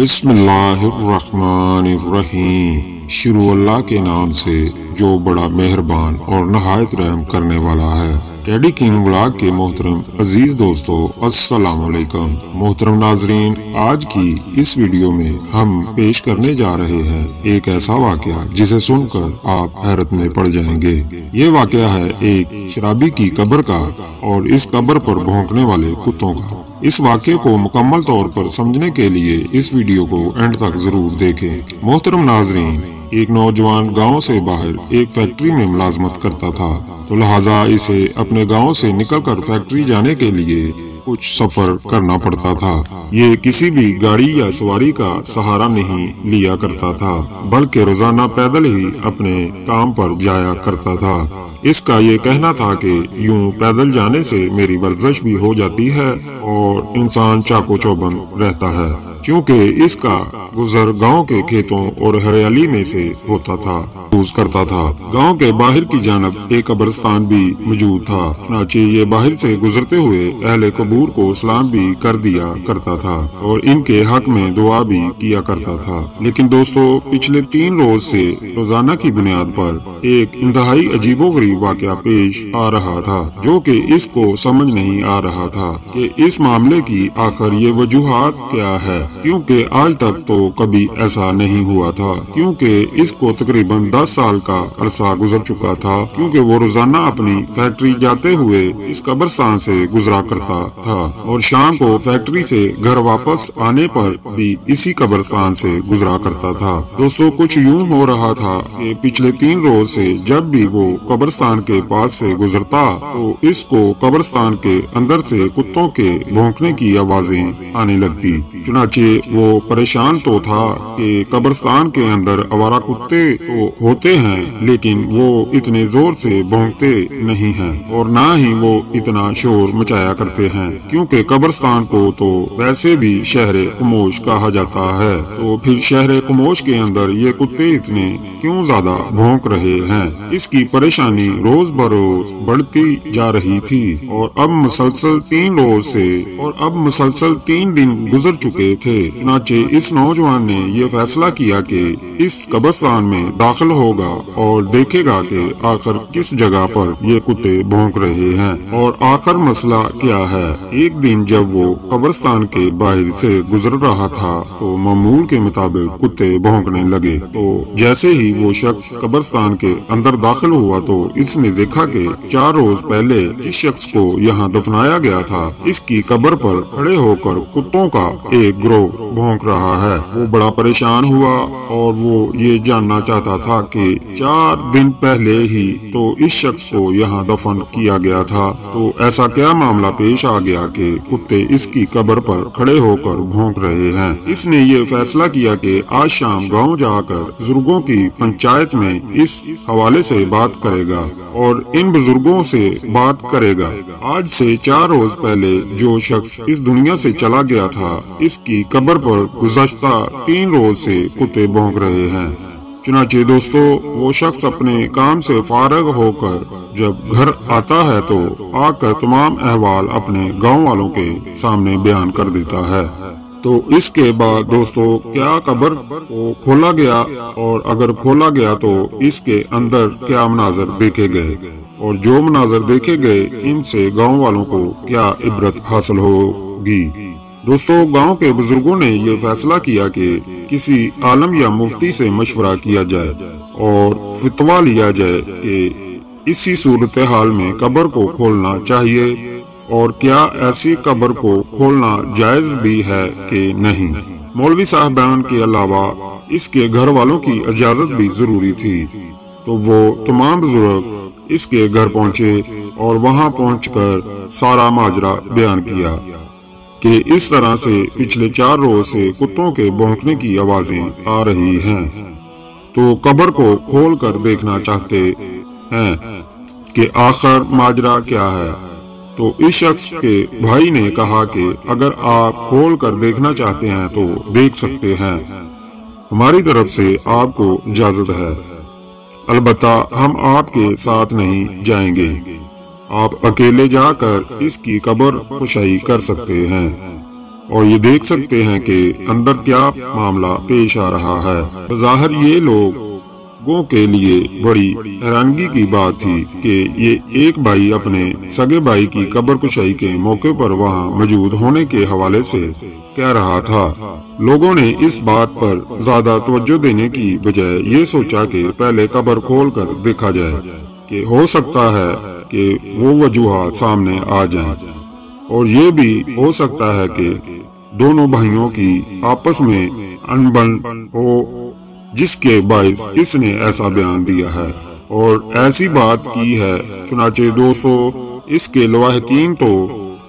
बिस्मिल्लाहिर्रहमानिर्रहीम। शुरू अल्लाह के नाम से जो बड़ा मेहरबान और नहायत रहम करने वाला है। टेडी किंग ब्लॉग के मोहतरम अजीज दोस्तों, अस्सलाम वालेकुम। मोहतरम नाजरीन, आज की इस वीडियो में हम पेश करने जा रहे हैं एक ऐसा वाकया जिसे सुनकर आप हैरत में पड़ जाएंगे। ये वाकया है एक शराबी की कब्र का और इस कब्र पर भौंकने वाले कुत्तों का। इस वाक्य को मुकम्मल तौर पर समझने के लिए इस वीडियो को एंड तक जरूर देखें। मोहतरम नाजरीन, एक नौजवान गांव से बाहर एक फैक्ट्री में मुलाजमत करता था, तो लिहाजा इसे अपने गांव से निकलकर फैक्ट्री जाने के लिए कुछ सफर करना पड़ता था। ये किसी भी गाड़ी या सवारी का सहारा नहीं लिया करता था, बल्कि रोजाना पैदल ही अपने काम पर जाया करता था। इसका ये कहना था कि यूं पैदल जाने से मेरी वर्जिश भी हो जाती है और इंसान चाको चौबंद रहता है, क्योंकि इसका गुजर गांव के खेतों और हरियाली में से होता था। यूज करता था। गांव के बाहर की जानब एक कब्रिस्तान भी मौजूद था, चुनांचे ये बाहर से गुजरते हुए अहले कबूर को सलाम भी कर दिया करता था और इनके हक में दुआ भी किया करता था। लेकिन दोस्तों, पिछले 3 रोज से रोजाना की बुनियाद पर एक इंतहाई अजीबोगरीब वाकया पेश आ रहा था, जो कि इसको समझ नहीं आ रहा था कि इस मामले की आखिर ये वजूहात क्या है, क्योंकि आज तक तो कभी ऐसा नहीं हुआ था। क्योंकि इसको तकरीबन 10 साल का अरसा गुजर चुका था, क्योंकि वो रोजाना अपनी फैक्ट्री जाते हुए इस कब्रिस्तान से गुजरा करता था और शाम को फैक्ट्री से घर वापस आने पर भी इसी कब्रिस्तान से गुजरा करता था। दोस्तों, कुछ यूं हो रहा था कि पिछले 3 रोज से जब भी वो कब्रिस्तान के पास से गुजरता तो इसको कब्रिस्तान के अंदर से कुत्तों के भौंकने की आवाजें आने लगती। चुनांचे वो परेशान तो था कि कब्रिस्तान के अंदर आवारा कुत्ते तो होते हैं, लेकिन वो इतने जोर से भौंकते नहीं हैं और ना ही वो इतना शोर मचाया करते हैं, क्योंकि कब्रिस्तान को तो वैसे भी शहर खामोश कहा जाता है। तो फिर शहर खामोश के अंदर ये कुत्ते इतने क्यों ज्यादा भौंक रहे हैं? इसकी परेशानी रोज बरोज बढ़ती जा रही थी और अब मुसलसल 3 दिन गुजर चुके थे। चुनांचे इस नौजवान ने ये फैसला किया कि इस कब्रिस्तान में दाखिल होगा और देखेगा कि आखिर किस जगह पर ये कुत्ते भौंक रहे हैं और आखिर मसला क्या है। एक दिन जब वो कब्रिस्तान के बाहर से गुजर रहा था तो मामूल के मुताबिक कुत्ते भौंकने लगे। तो जैसे ही वो शख्स कब्रिस्तान के अंदर दाखिल हुआ तो इसने देखा कि 4 रोज पहले जिस शख्स को यहाँ दफनाया गया था, इसकी कब्र पर खड़े होकर कुत्तों का एक ग्रोह भौंक रहा है। वो बड़ा परेशान हुआ और वो ये जानना चाहता था कि 4 दिन पहले ही तो इस शख्स को यहाँ दफन किया गया था, तो ऐसा क्या मामला पेश आ गया कि कुत्ते इसकी कब्र पर खड़े होकर भौंक रहे हैं। इसने ये फैसला किया कि आज शाम गांव जाकर बुजुर्गों की पंचायत में इस हवाले से बात करेगा और इन बुजुर्गों से बात करेगा। आज से 4 रोज पहले जो शख्स इस दुनिया से चला गया था, इसकी कब्र पर गुज़श्ता 3 रोज से कुत्ते भौंक रहे हैं। चुनांचे दोस्तों, वो शख्स अपने काम से फारग होकर जब घर आता है तो आकर तमाम अहवाल अपने गांव वालों के सामने बयान कर देता है। तो इसके बाद दोस्तों, क्या कब्र को खोला गया और अगर खोला गया तो इसके अंदर क्या मनाजर देखे गए और जो मनाजर देखे गए इनसे गांव वालों को क्या इबरत हासिल होगी। दोस्तों, गांव के बुजुर्गों ने ये फैसला किया कि किसी आलम या मुफ्ती से मशवरा किया जाए और फतवा लिया जाए कि इसी सूरत हाल में कब्र को खोलना चाहिए और क्या ऐसी कब्र को खोलना जायज भी है कि नहीं। मौलवी साहबान के अलावा इसके घर वालों की इजाजत भी जरूरी थी। तो वो तमाम बुजुर्ग इसके घर पहुंचे और वहां पहुंचकर सारा माजरा बयान किया कि इस तरह से पिछले 4 रोज से कुत्तों के भौंकने की आवाजें आ रही हैं, तो कब्र को खोल कर देखना चाहते हैं कि आखिर माजरा क्या है। तो इस शख्स के भाई ने कहा कि अगर आप खोल कर देखना चाहते हैं तो देख सकते हैं, हमारी तरफ से आपको इजाजत है, अलबत्ता हम आपके साथ नहीं जाएंगे, आप अकेले जाकर इसकी कब्र कुशाई कर सकते हैं। اور یہ دیکھ سکتے ہیں کہ اندر کیا معاملہ پیش آ رہا ہے۔ بظاہر یہ لوگوں کے لیے بڑی حیرانگی کی بات تھی کہ یہ ایک بھائی اپنے سگے بھائی کی قبر کشائی کے موقع پر وہاں موجود ہونے کے حوالے سے کہہ رہا تھا۔ لوگوں نے اس بات پر زیادہ توجہ دینے کی بجائے یہ سوچا کہ پہلے قبر کھول کر دیکھا جائے کہ ہو سکتا ہے کہ وہ وجوہات سامنے آ جائیں، اور یہ بھی ہو سکتا ہے کہ دونوں بھائیوں کی آپس میں انبن ہو جس کے باعث اس نے ایسا بیان دیا ہے اور ایسی بات کی ہے۔ چنانچہ دوستو، اس کے لواحقین تو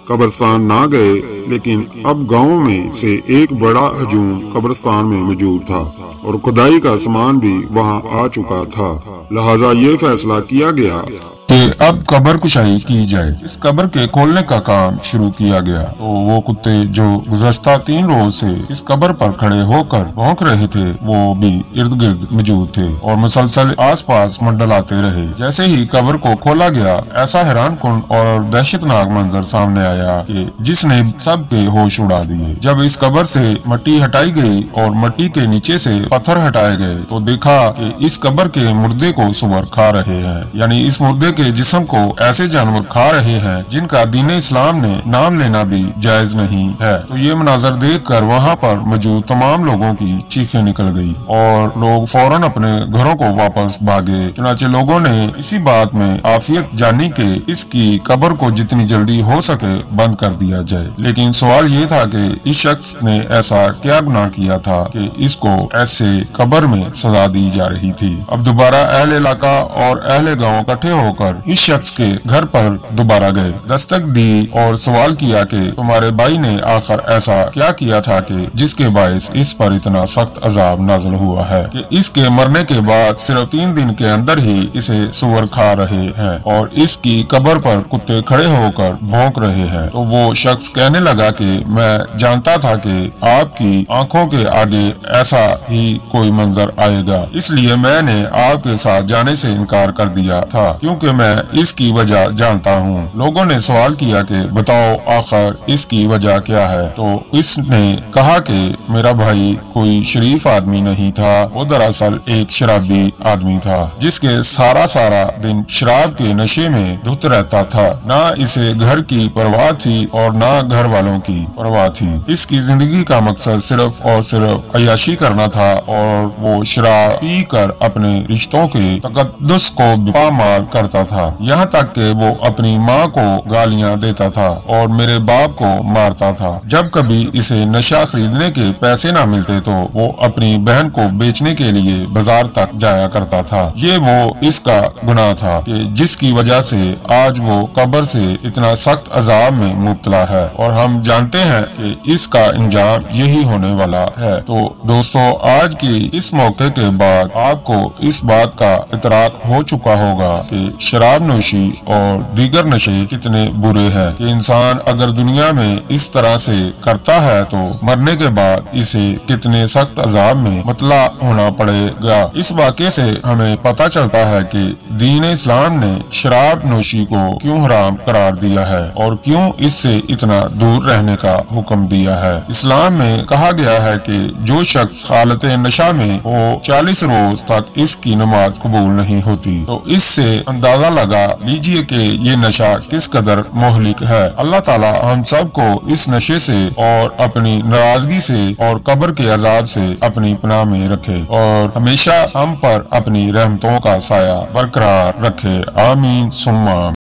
قبرستان نہ گئے، لیکن اب گاؤں میں سے ایک بڑا ہجوم قبرستان میں موجود تھا اور کھدائی کا سامان بھی وہاں آ چکا تھا۔ لہٰذا یہ فیصلہ کیا گیا کہ اب قبر کشائی کی جائے۔ اس قبر کے کھولنے کا کام شروع کیا گیا تو وہ کتے جو گزشتہ 3 روز سے اس قبر پر کھڑے ہو کر بھونک رہے تھے وہ بھی ارد گرد موجود تھے اور مسلسل آس پاس منڈلاتے رہے۔ جیسے ہی قبر کو کھولا گیا، ایسا حیران کن اور دہشت ناک منظر سامنے آیا کہ جس نے سب کے ہوش اڑا دیے۔ جب اس قبر سے مٹی ہٹائی گئی اور مٹی کے نیچے سے پتھر ہٹائے گئے تو دیکھا کہ اس قبر کے مردے کو سور کھا رہے ہیں، یعنی اس مردے کے جسم کو ایسے جانور کھا رہے ہیں جن کا دین اسلام نے نام لینا بھی جائز نہیں ہے۔ تو یہ مناظر دیکھ کر وہاں پر موجود تمام لوگوں کی چیخیں نکل گئی اور لوگ فوراً اپنے گھروں کو واپس بھاگے۔ چنانچہ لوگوں نے اسی بات میں عافیت جانی کہ اس کی قبر کو جتنی جلدی ہو سکے بند کر دیا جائے، لیکن سوال یہ تھا کہ اس شخص نے ایسا کیا گناہ کیا تھا کہ اس کو ایسے قبر میں سزا دی جا رہی تھی۔ اب دوبارہ اہل علاقہ اور اہل گاؤں اکٹھے ہو کر اس شخص کے گھر پر دوبارہ گئے، دستک دی اور سوال کیا کہ تمہارے بھائی نے آخر ایسا کیا کیا تھا کہ جس کے باعث اس پر اتنا سخت عذاب نازل ہوا ہے کہ اس کے مرنے کے بعد صرف 3 دن کے اندر ہی اسے سور کھا رہے ہیں اور اس کی قبر پر کتے کھڑے ہو کر بھونک رہے ہیں۔ تو وہ شخص کہنے لگا کہ میں جانتا تھا کہ آپ کی آنکھوں کے آگے ایسا ہی کوئی منظر آئے گا، اس لیے میں نے آپ کے ساتھ جانے سے انکار کر دیا تھا کیونکہ میں اس کی وجہ جانتا ہوں۔ لوگوں نے سوال کیا کہ بتاؤ آخر اس کی وجہ کیا ہے؟ تو اس نے کہا کہ میرا بھائی کوئی شریف آدمی نہیں تھا، وہ دراصل ایک شرابی آدمی تھا جس کے سارا دن شراب کے نشے میں دھت رہتا تھا۔ نہ اسے گھر کی پرواہ تھی اور نہ گھر والوں کی پرواہ تھی۔ اس کی زندگی کا مقصد صرف اور صرف عیاشی کرنا تھا اور وہ شراب پی کر اپنے رشتوں کے تقدس کو پامال کرتا تھا، یہاں تک کہ وہ اپنی ماں کو گالیاں دیتا تھا اور میرے باپ کو مارتا تھا۔ جب کبھی اسے نشہ خریدنے کے پیسے نہ ملتے تو وہ اپنی بہن کو بیچنے کے لیے بازار تک جایا کرتا تھا۔ یہ وہ اس کا گناہ تھا کہ جس کی وجہ سے آج وہ قبر سے اتنا سخت عذاب میں مبتلا ہے اور ہم جانتے ہیں کہ اس کا انجام یہی ہونے والا ہے۔ تو دوستو، آج کی اس موقع کے بعد آپ کو اس بات کا اطلاق ہو چکا ہوگا کہ شراب نوشی اور دیگر نشے کتنے برے ہیں کہ انسان اگر دنیا میں اس طرح سے کرتا ہے تو مرنے کے بعد اسے کتنے سخت عذاب میں مبتلا ہونا پڑے گا۔ اس واقعے سے ہمیں پتہ چلتا ہے کہ دین اسلام نے شراب نوشی کو کیوں حرام قرار دیا ہے اور کیوں اس سے اتنا دور رہنے کا حکم دیا ہے۔ اسلام میں کہا گیا ہے کہ جو شخص حالت نشہ میں وہ 40 روز تک اس کی نماز قبول نہیں ہوتی۔ تو اس سے اندازہ لگا لیجئے کہ یہ نشہ کس قدر مہلک ہے۔ اللہ تعالی ہم سب کو اس نشے سے اور اپنی ناراضگی سے اور قبر کے عذاب سے اپنی پناہ میں رکھے اور ہمیشہ ہم پر اپنی رحمتوں کا سایہ برقرار رکھے۔ آمین ثم آمین۔